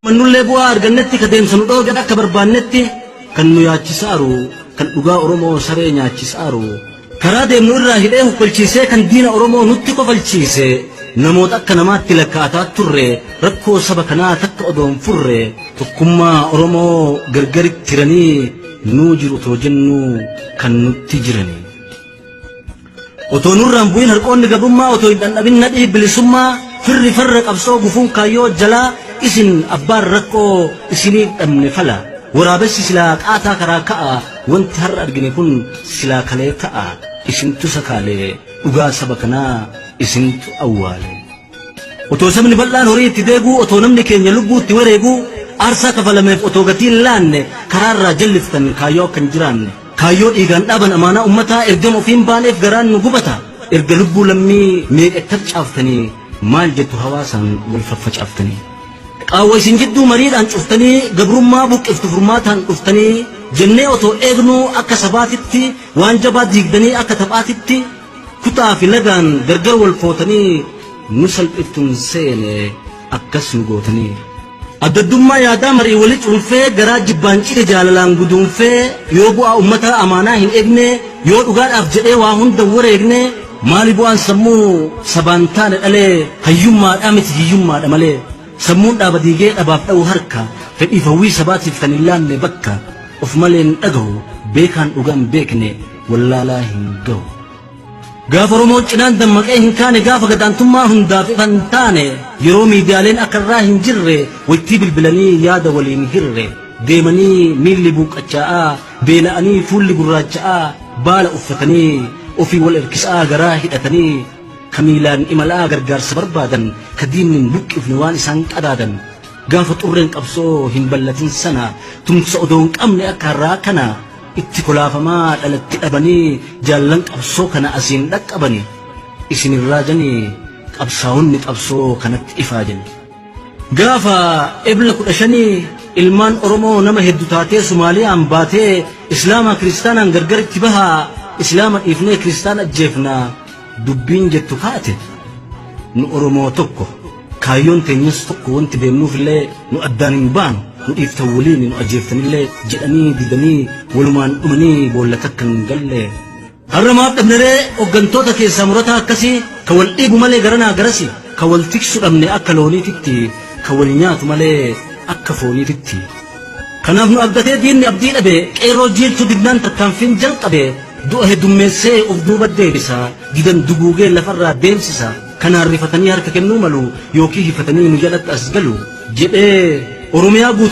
Manullee bu'aa argannetti ka deemsanu dhoogan akka barbaannetti kan nu yaachisaaru kan dhugaa Oromoo saree nyaachisaaru karaa deemnu irraa hidhee hukkalchiisee kan diina Oromoo nutti kofalchiise namoota akka namaatti lakkaataa turre rakkoo saba kanaa takka odoon furre tokkummaa Oromoo gargaritti tiranii nuu jiru otoo jennu kan nutti jirani otoo nurraan bu'in harqoonni gabrummaa otoo hin dhandhabin nadhii bilisummaa firri farra qabsoo gufuun kaayyoo jalaa isin abbaan rakkoo isinii dhabne fala waraabessi silaa qaataa karaa ka'a wanti har'a argine kun silaa kalee ta'a isintu sakaalee dhugaa saba kanaa isintu awwaale otoo sabni bal'aan horii itti deeguu otoo namni keenya lubbuu itti wareeguu aarsaa kafalameef otoo gatiin laanne karaarraa jalliftan kaayyoo kan jiraanne kaayyoo dhiigaan dhaaban amaanaa ummataa ergama ofiin baaneef garaan nu gubata erga lubbuu lammii meeqattar caaftanii maal jettu hawaasaan wal faffacaaftanii qaawwa isin jidduu mariidhaan cuftanii gabrummaa buqqiftu furmaataan dhuftanii jennee otoo eegnu akka sabaatitti waan jabaa diigdanii akka taphaatitti kutaa fi lagaan gargar wal footanii nu salphiftuun seene akkas nu gootanii addaddummaa yaadaa marii wali cuunfee garaa jibbaan cite jaalalaan guduunfee yoo bu'aa ummataa amaanaa hin eegne yoo dhugaadhaaf jedhee waa hunda wareegne maali bu'aan sammuu sabaan taane dhalee hayyummaadhaa miti hiyyummaadha malee sammuun dhaaba diigee dhabaaf dha'u harka fedhiif hawwii sabaatiif kan hin laanne bakka of malee hin dhagahu beekaan dhugaan beekne wallaalaa hin gahu gaafa Oromoon cinaan dammaqee hin kaane gaafa gadaantummaa hundaaf ifan taane yeroo miidiyaaleen akka irraa hin jirre waytii bilbilanii yaada waliin hirre deemanii miilli buuqacha'aa beela'anii fuulli gurraacha'aa baala uffatanii ofii wal erkisaa garaa hidhatanii kamiilaan imalaa gargaarsa barbaadan kadiinnin buqqifni waan isaan qadaadan gaafa xurreen qabsoo hin ballatin sana tumsa odoon qabne akka har'aa kana itti kolaafamaa dhalatti dhabanii jaallan qabsoo kana asiin dhaqqabanii isinirraa janii qabsaa'onni qabsoo kanatti ifaajani gaafa ebla 15 ilmaan Oromoo nama hedduu taatee Sumaaliyaan baatee Islaama kiristaanaan gargaritti bahaa islaama dhiifnee kiristaana ajjeefnaa dubbiin jettu kaate nu Oromoo tokko kaayyoon teenyas tokko wanti beemnuuf illee nu addaan hin baanu nu dhiiftan waliin nu ajjeeftanillee jedhanii didanii walumaan dhumanii boolla takka hin galle har'a maaf dhabneree hooggantoota keessaa murataa akkasii ka wal dhiibu malee garanaa garasi ka wal tiksu dhabne akka looniititti ka wal nyaatu malee akka fooniititti kanaaf nu abdatee diinni abdii dhabe qeerroo jiiltu dinnaan tarkaanfiin jalqabe du'a heddummeessee of duuba deebisa gidan duguugee lafarraa deemsisa kanaan rifatanii harka kennuu malu yookiin hifatanii nu jalatti as galu jedhee Oromiyaa guutuu